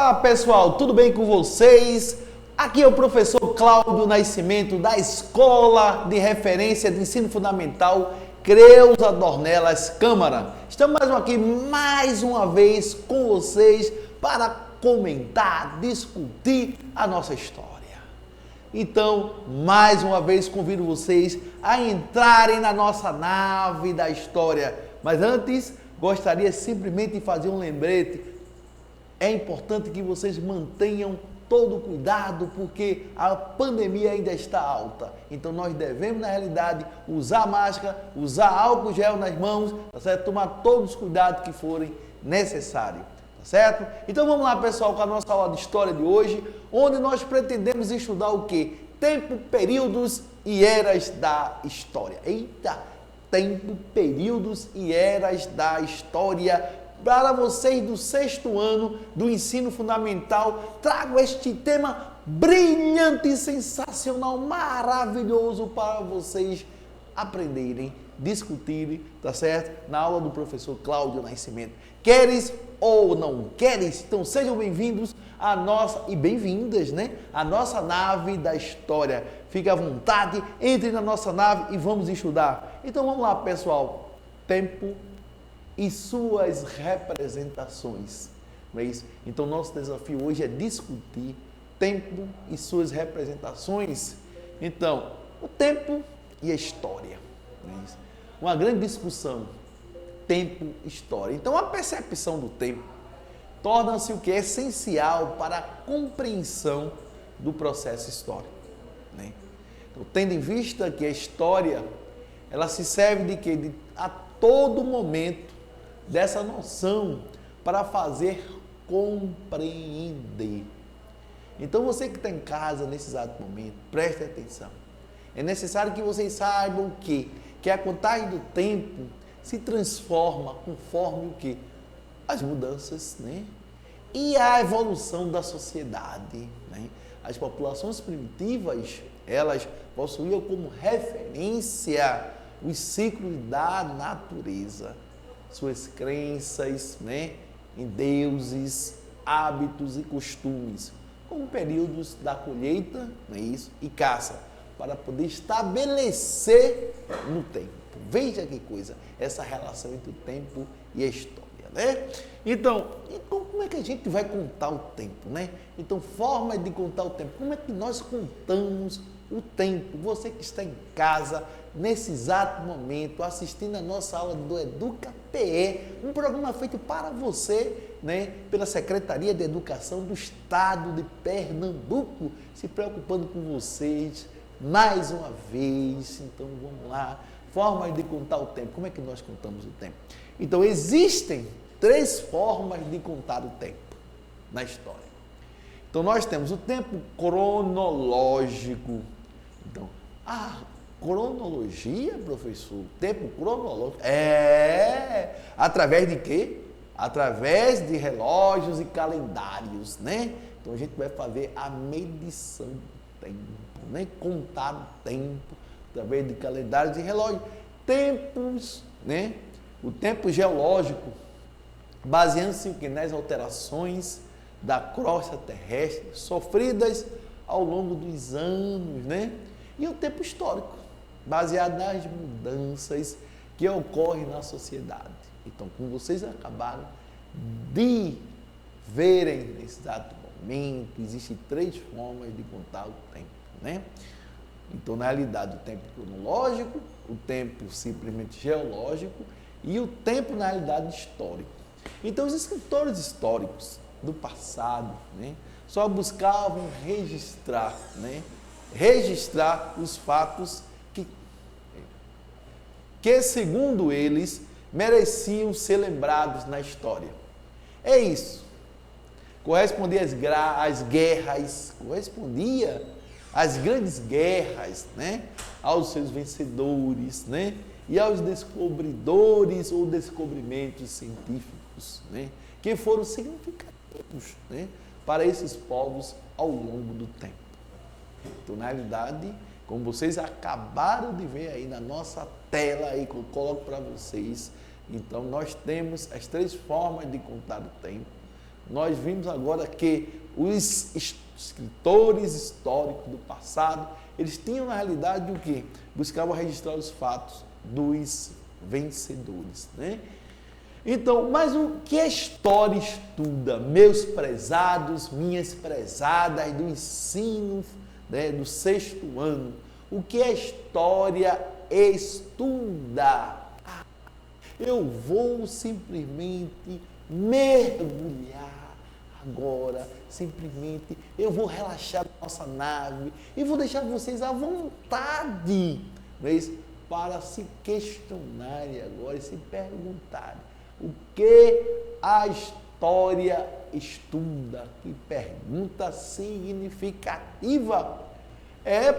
Olá pessoal, tudo bem com vocês? Aqui é o professor Cláudio Nascimento da Escola de Referência de Ensino Fundamental Creuza Dornelas Câmara. Estamos aqui mais uma vez com vocês para comentar, discutir a nossa história. Então, mais uma vez convido vocês a entrarem na nossa nave da história. Mas antes, gostaria simplesmente de fazer um lembrete. É importante que vocês mantenham todo o cuidado, porque a pandemia ainda está alta. Então nós devemos, na realidade, usar máscara, usar álcool gel nas mãos, tá certo? Tomar todos os cuidados que forem necessários, tá certo? Então vamos lá, pessoal, com a nossa aula de história de hoje, onde nós pretendemos estudar o quê? Tempo, períodos e eras da história. Eita! Tempo, períodos e eras da história. Para vocês do 6º ano do ensino fundamental, trago este tema brilhante, sensacional, maravilhoso para vocês aprenderem, discutirem, tá certo? Na aula do professor Cláudio Nascimento. Queres ou não queres? Então sejam bem-vindos à nossa, e bem-vindas, né? A nossa nave da história. Fique à vontade, entre na nossa nave e vamos estudar. Então vamos lá, pessoal. Tempo e suas representações, não é isso? Então, nosso desafio hoje é discutir tempo e suas representações. Então, o tempo e a história, não é isso? Uma grande discussão, tempo e história. Então, a percepção do tempo torna-se o que é essencial para a compreensão do processo histórico, né? Então, tendo em vista que a história, ela se serve de quê? A todo momento, dessa noção para fazer compreender. Então você que está em casa nesse exato momento, preste atenção. É necessário que vocês saibam que a contagem do tempo se transforma conforme o quê? As mudanças, né? E a evolução da sociedade, né? As populações primitivas, elas possuíam como referência os ciclos da natureza, suas crenças, né, em deuses, hábitos e costumes, como períodos da colheita, não é isso, e caça, para poder estabelecer no tempo. Veja que coisa, essa relação entre o tempo e a história, né? Então, como é que a gente vai contar o tempo, né? Então, forma de contar o tempo. Como é que nós contamos o tempo? Você que está em casa, nesse exato momento, assistindo a nossa aula do EducaPE, um programa feito para você, né, pela Secretaria de Educação do Estado de Pernambuco, se preocupando com vocês mais uma vez. Então vamos lá, formas de contar o tempo. Como é que nós contamos o tempo? Então existem 3 formas de contar o tempo na história. Então nós temos o tempo cronológico. Então, cronologia, professor? Tempo cronológico? Através de quê? Através de relógios e calendários, né? Então a gente vai fazer a medição do tempo, né? Contar o tempo através de calendários e relógios. Tempos, né? O tempo geológico, baseando-se nas alterações da crosta terrestre sofridas ao longo dos anos, né? E o tempo histórico, baseado nas mudanças que ocorrem na sociedade. Então, como vocês acabaram de verem nesse exato momento, existem 3 formas de contar o tempo, né? Então, na realidade, o tempo cronológico, o tempo simplesmente geológico e o tempo, na realidade, histórico. Então, os escritores históricos do passado, né, só buscavam registrar, né? Registrar os fatos que, segundo eles, mereciam ser lembrados na história. É isso. Correspondia às guerras, correspondia às grandes guerras, né? Aos seus vencedores, né? E aos descobridores ou descobrimentos científicos, né? Que foram significativos, né? Para esses povos ao longo do tempo. Então, na realidade, como vocês acabaram de ver aí na nossa tela, aí que eu coloco para vocês, então nós temos as 3 formas de contar o tempo, nós vimos agora que os escritores históricos do passado, eles tinham na realidade o quê? Buscavam registrar os fatos dos vencedores, né? Então, mas o que a história estuda, meus prezados, minhas prezadas do ensino, né, do 6º ano? O que a história estuda? Eu vou simplesmente mergulhar agora, simplesmente, eu vou relaxar na nossa nave e vou deixar vocês à vontade, mas para se questionarem agora e se perguntarem o que a história estuda. Que pergunta significativa.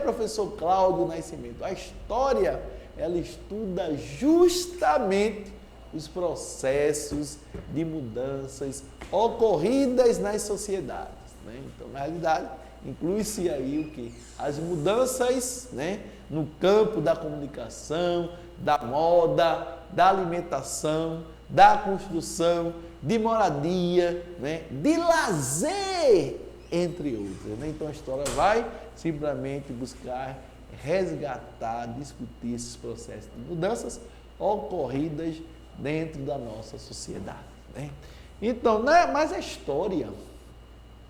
Professor Cláudio Nascimento, a história, ela estuda justamente os processos de mudanças ocorridas nas sociedades, né? Então, na realidade, inclui-se aí o quê? As mudanças, né, no campo da comunicação, da moda, da alimentação, da construção, de moradia, né, de lazer, entre outras, né? Então, a história vai simplesmente buscar resgatar, discutir esses processos de mudanças ocorridas dentro da nossa sociedade, né? Então, mas a história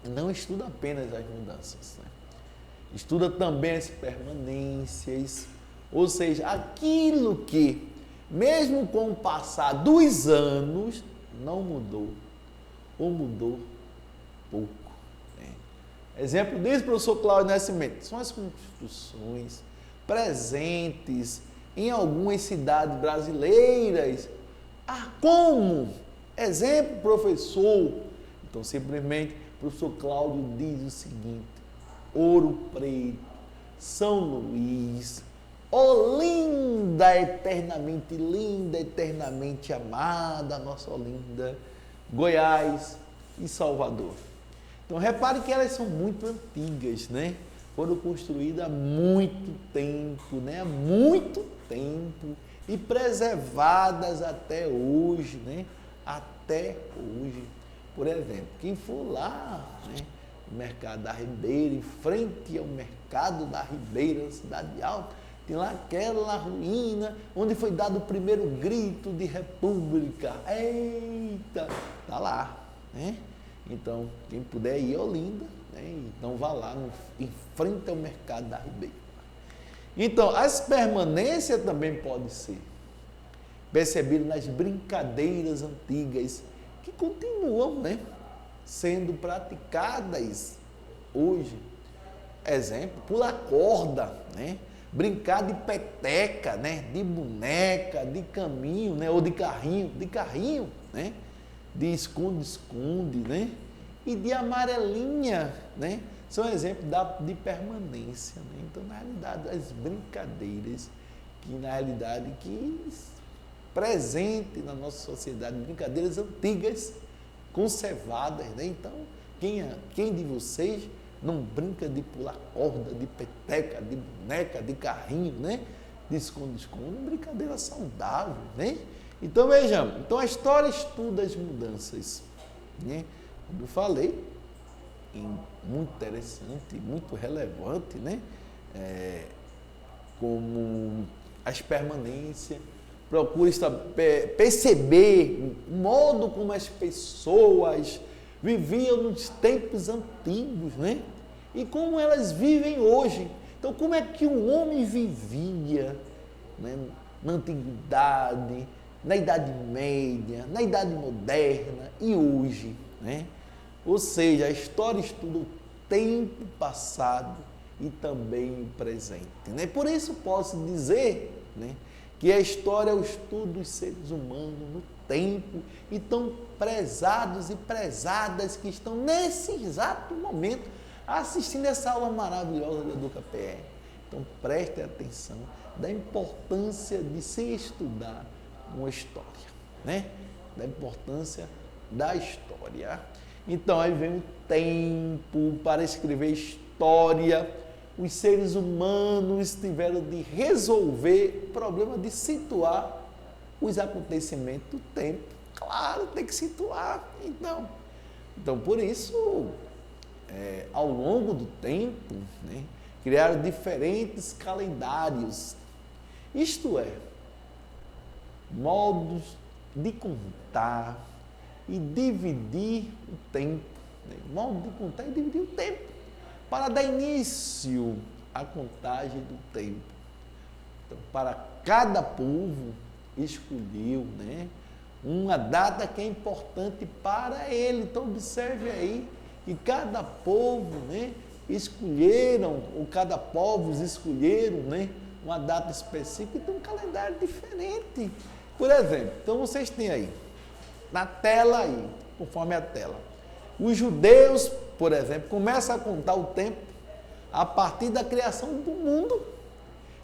não estuda apenas as mudanças, né? Estuda também as permanências, ou seja, aquilo que, mesmo com o passar dos anos, não mudou, ou mudou pouco. Exemplo disso, professor Cláudio Nascimento, são as construções presentes em algumas cidades brasileiras. Como? Exemplo, professor. Então, simplesmente, o professor Cláudio diz o seguinte: Ouro Preto, São Luís, Olinda, eternamente amada, nossa Olinda, Goiás e Salvador. Então, repare que elas são muito antigas, né? Foram construídas há muito tempo, né? Há muito tempo e preservadas até hoje, né? Até hoje. Por exemplo, quem for lá, né, no Mercado da Ribeira, em frente ao Mercado da Ribeira, na Cidade Alta, tem lá aquela ruína onde foi dado o primeiro grito de república. Eita, tá lá, né? Então, quem puder ir a Olinda, né? Então vá lá em frente ao Mercado da Ribeira. Então, as permanências também podem ser percebidas nas brincadeiras antigas que continuam, né, sendo praticadas hoje. Exemplo, pular corda, né? Brincar de peteca, né? De boneca, de caminho, né? Ou de carrinho, né? De esconde-esconde, né? E de amarelinha, né? São exemplos de permanência, né? Então, na realidade, as brincadeiras que, na realidade, presente na nossa sociedade, brincadeiras antigas, conservadas, né? Então, quem de vocês não brinca de pular corda, de peteca, de boneca, de carrinho, né? De esconde-esconde, brincadeira saudável, né? Então, vejamos, então a história estuda as mudanças, né? Como eu falei, muito interessante, muito relevante, né? Como as permanências, procura perceber o modo como as pessoas viviam nos tempos antigos, né? E como elas vivem hoje. Então, como é que o homem vivia, né, na antiguidade, na Idade Média, na Idade Moderna e hoje, né? Ou seja, a história estuda o tempo passado e também o presente, né? Por isso posso dizer, né, que a história é o estudo dos seres humanos no tempo e tão prezados e prezadas que estão nesse exato momento assistindo essa aula maravilhosa do EducaPR. Então, prestem atenção da importância de se estudar uma história, né? Da importância da história. Então, aí vem o tempo para escrever história. Os seres humanos tiveram de resolver o problema de situar os acontecimentos do tempo. Claro, tem que situar. Então, Então, por isso, ao longo do tempo, né, criaram diferentes calendários. Isto é, modos de contar e dividir o tempo. Né? Modo de contar e dividir o tempo para dar início à contagem do tempo. Então, para cada povo escolheu, né, uma data que é importante para ele. Então, observe aí que cada povo, né, escolheram, ou cada povos escolheram, né, uma data específica e tem um calendário diferente. Por exemplo, então vocês têm aí, na tela aí, conforme a tela, os judeus, por exemplo, começam a contar o tempo a partir da criação do mundo,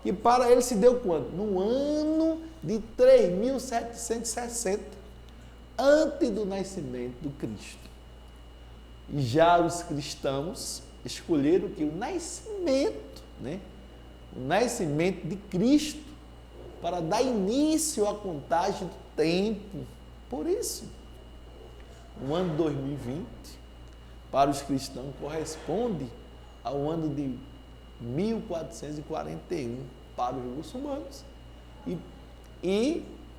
que para eles se deu quando? No ano de 3.760, antes do nascimento do Cristo. Já os cristãos escolheram que o nascimento, né? O nascimento de Cristo, para dar início à contagem do tempo. Por isso, o ano 2020, para os cristãos, corresponde ao ano de 1441 para os muçulmanos e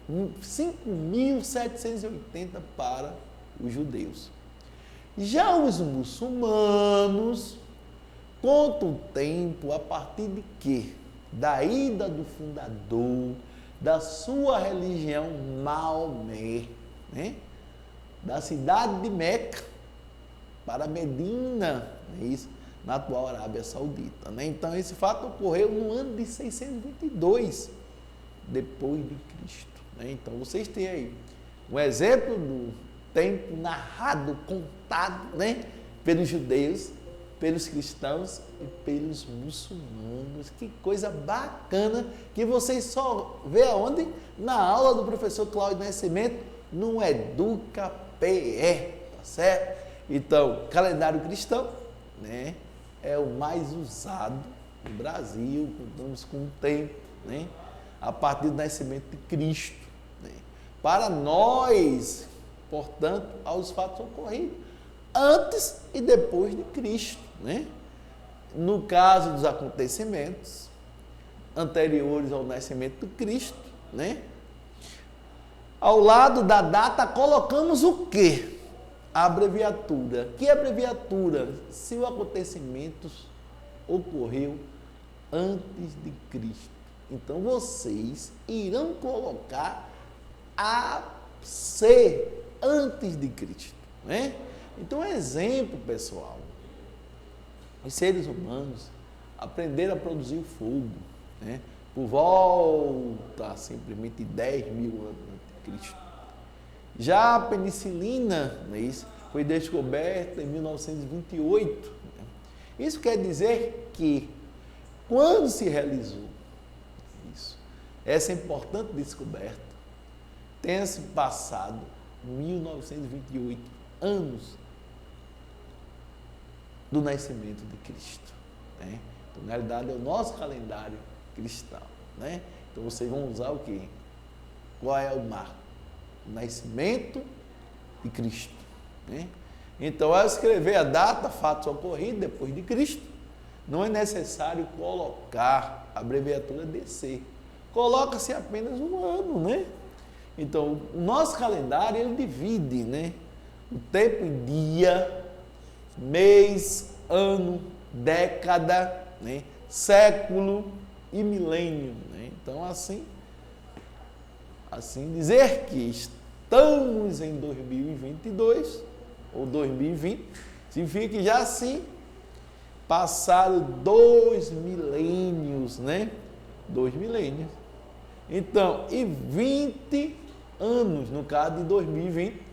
5.780 para os judeus. Já os muçulmanos contam o tempo a partir de quê? Da ida do fundador da sua religião, Maomé, né? Da cidade de Meca para Medina, é isso, na atual Arábia Saudita. Né? Então, esse fato ocorreu no ano de 622 depois de Cristo. Né? Então, vocês têm aí um exemplo do tempo narrado, contado, né, pelos judeus, pelos cristãos e pelos muçulmanos. Que coisa bacana que vocês só vê aonde? Na aula do professor Cláudio Nascimento, no Educa PE, tá certo? Então, calendário cristão, né, é o mais usado no Brasil, contamos com o tempo, né, a partir do nascimento de Cristo, né, para nós, portanto, aos fatos ocorridos antes e depois de Cristo, né? No caso dos acontecimentos anteriores ao nascimento de Cristo, né? Ao lado da data colocamos o quê? A abreviatura. Que abreviatura? Se o acontecimento ocorreu antes de Cristo. Então vocês irão colocar AC antes de Cristo, né? Então, exemplo, pessoal, os seres humanos aprenderam a produzir o fogo, né, por volta, simplesmente, 10 mil anos antes de Cristo. Já a penicilina, né, isso, foi descoberta em 1928. Né? Isso quer dizer que, quando se realizou isso, essa importante descoberta, tenha-se passado 1928 anos do nascimento de Cristo. Né? Então, na realidade, é o nosso calendário cristão. Né? Então, vocês vão usar o quê? Qual é o marco? O nascimento de Cristo. Né? Então, ao escrever a data, fatos ocorridos depois de Cristo, não é necessário colocar a abreviatura DC. Coloca-se apenas um ano, né? Então, o nosso calendário, ele divide, né, o tempo em dia, mês, ano, década, né, século e milênio. Né? Então, assim dizer que estamos em 2022 ou 2020, significa que já assim passaram 2 milênios, né? 2 milênios. Então, e 20 anos no caso de 2020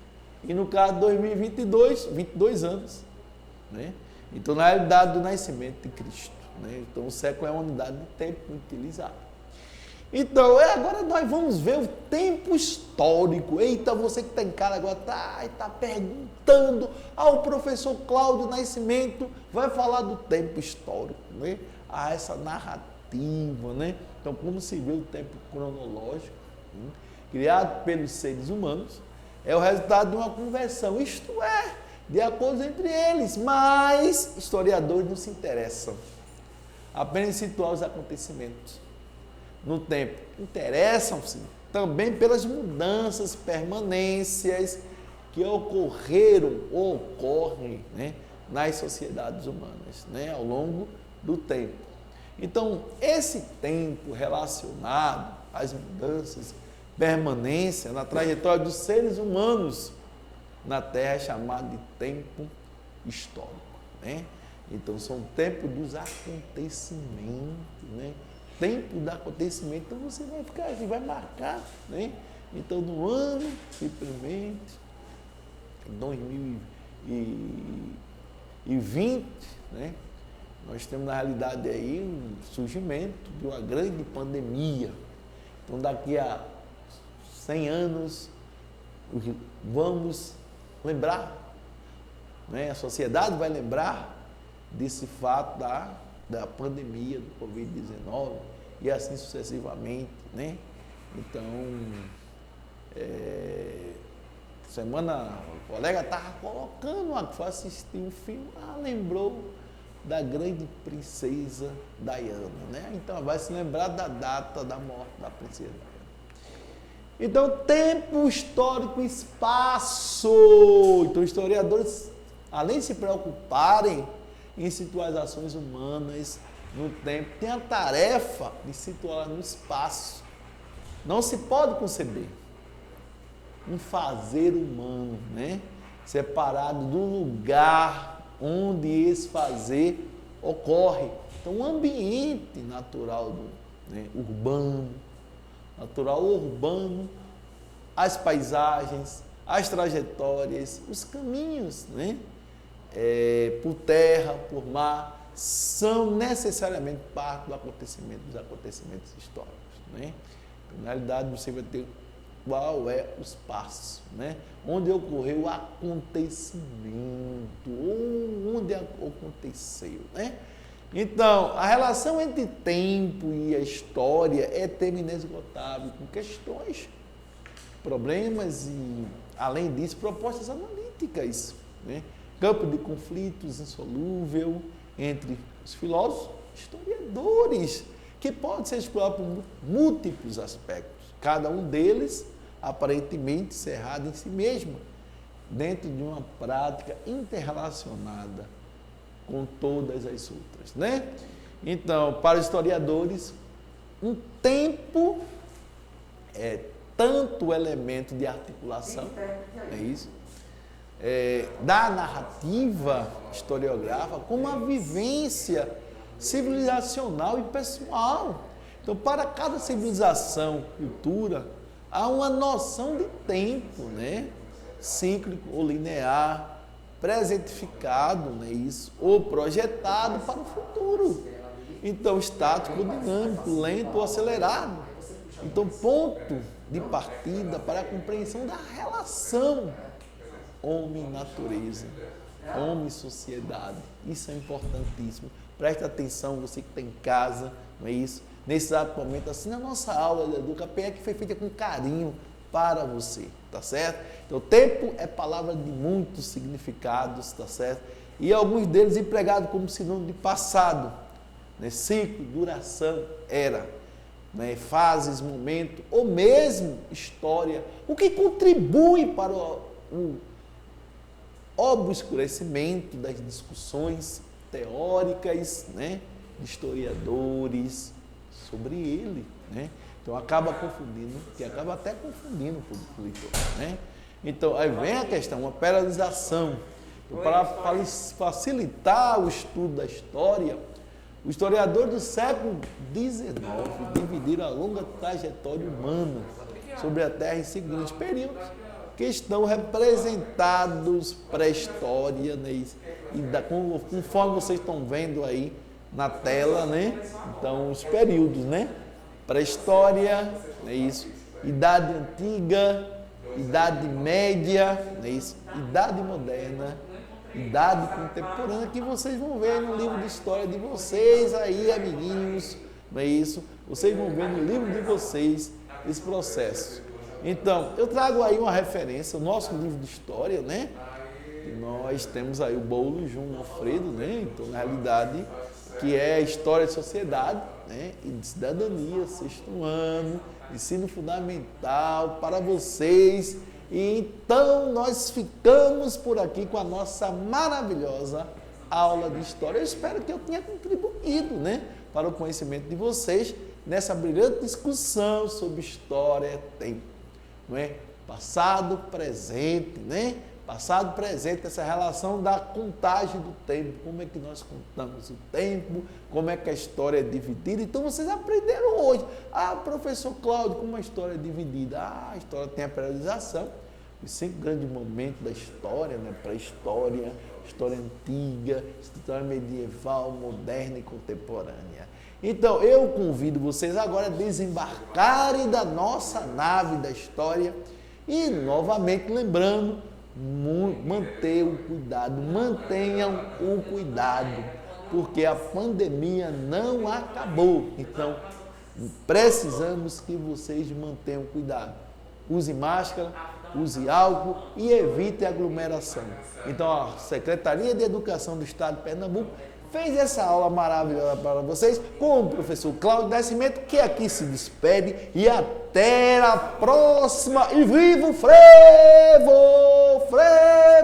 e no caso de 2022, 22 anos. Né? Então, na realidade do nascimento de Cristo. Né? Então, o século é uma unidade de tempo utilizada. Então, agora nós vamos ver o tempo histórico. Eita, você que está em casa agora está perguntando ao professor Cláudio Nascimento, vai falar do tempo histórico, né? Essa narrativa, né? Então, como se vê o tempo cronológico, criado pelos seres humanos, é o resultado de uma conversão, isto é, de acordos entre eles, mas historiadores não se interessam. Apenas situar os acontecimentos no tempo. Interessam-se também pelas mudanças, permanências que ocorreram ou ocorrem, né, nas sociedades humanas, né, ao longo do tempo. Então, esse tempo relacionado às mudanças, permanência na trajetória dos seres humanos na Terra é chamado de tempo histórico, né? Então, são tempos dos acontecimentos, né? Tempo do acontecimento, então você vai ficar aqui, vai marcar, né? Então, no ano, simplesmente, 2020, né? Nós temos, na realidade, aí um surgimento de uma grande pandemia. Então, daqui a 100 anos, vamos lembrar, né? A sociedade vai lembrar desse fato da pandemia do Covid-19 e assim sucessivamente, né? Então, semana, o colega estava colocando, foi assistir um filme, lembrou da grande princesa Diana, né? Então vai se lembrar da data da morte da princesa Diana. Então, tempo histórico e espaço. Então, historiadores, além de se preocuparem em situar as ações humanas no tempo, tem a tarefa de situá-las no espaço. Não se pode conceber um fazer humano, né, separado do lugar onde esse fazer ocorre. Então, o ambiente natural, urbano, as paisagens, as trajetórias, os caminhos, né, por terra, por mar, são necessariamente parte dos acontecimentos históricos, né? Na realidade, você vai ter qual é o espaço, né, onde ocorreu o acontecimento, ou onde aconteceu, né? Então, a relação entre tempo e a história é tema inesgotável, com questões, problemas e, além disso, propostas analíticas, né? Campo de conflitos insolúvel entre os filósofos e historiadores, que pode ser explorado por múltiplos aspectos, cada um deles aparentemente cerrado em si mesmo, dentro de uma prática interrelacionada com todas as outras, né? Então, para os historiadores, um tempo é tanto elemento de articulação, é isso, da narrativa historiográfica, como a vivência civilizacional e pessoal. Então, para cada civilização, cultura, há uma noção de tempo, né, cíclico ou linear, presentificado, né, isso, ou projetado para o futuro. Então, estático ou dinâmico, lento ou acelerado. Então, ponto de partida para a compreensão da relação homem-natureza, homem-sociedade. Isso é importantíssimo. Preste atenção, você que está em casa, não é isso? Nesse exato momento, assim, na nossa aula da Educapenha, que foi feita com carinho para você, tá certo? Então, tempo é palavra de muitos significados, tá certo? E alguns deles empregados como sinônimo de passado, né? Ciclo, duração, era, né? Fases, momento, ou mesmo história, o que contribui para o obscurecimento das discussões teóricas, né, de historiadores sobre ele, né? Então acaba até confundindo o público leitor, né? Então aí vem a questão, uma periodização. Então, para facilitar o estudo da história, os historiadores do século XIX dividiram a longa trajetória humana sobre a Terra em 5 grandes períodos, que estão representados pré-história, né? Conforme vocês estão vendo aí na tela, né? Então, os períodos, né? Pré-história, é isso, Idade Antiga, Idade Média, é isso, Idade Moderna, Idade Contemporânea, que vocês vão ver no livro de história de vocês aí, amiguinhos, não é isso? Vocês vão ver no livro de vocês esse processo. Então, eu trago aí uma referência, o nosso livro de história, né? nós temos aí o bolo João Alfredo, né? Então, na realidade, que é História de Sociedade, né? E de Cidadania, sexto ano, ensino fundamental para vocês. E então, nós ficamos por aqui com a nossa maravilhosa aula de História. Eu espero que eu tenha contribuído, né? Para o conhecimento de vocês nessa brilhante discussão sobre história, tempo, não é? Passado, presente, né? Passado, presente, essa relação da contagem do tempo, como é que nós contamos o tempo, como é que a história é dividida. Então, vocês aprenderam hoje. Ah, professor Cláudio, como a história é dividida? Ah, a história tem a periodização, os 5 grandes momentos da história, né? Pré-história, história antiga, história medieval, moderna e contemporânea. Então, eu convido vocês agora a desembarcarem da nossa nave da história e, novamente, lembrando, manter o cuidado, mantenham o cuidado, porque a pandemia não acabou. Então, precisamos que vocês mantenham o cuidado. Use máscara, use álcool e evite aglomeração. Então, a Secretaria de Educação do Estado de Pernambuco fez essa aula maravilhosa para vocês com o professor Cláudio Nascimento, que aqui se despede e até a próxima. E viva o frevo! Frevo!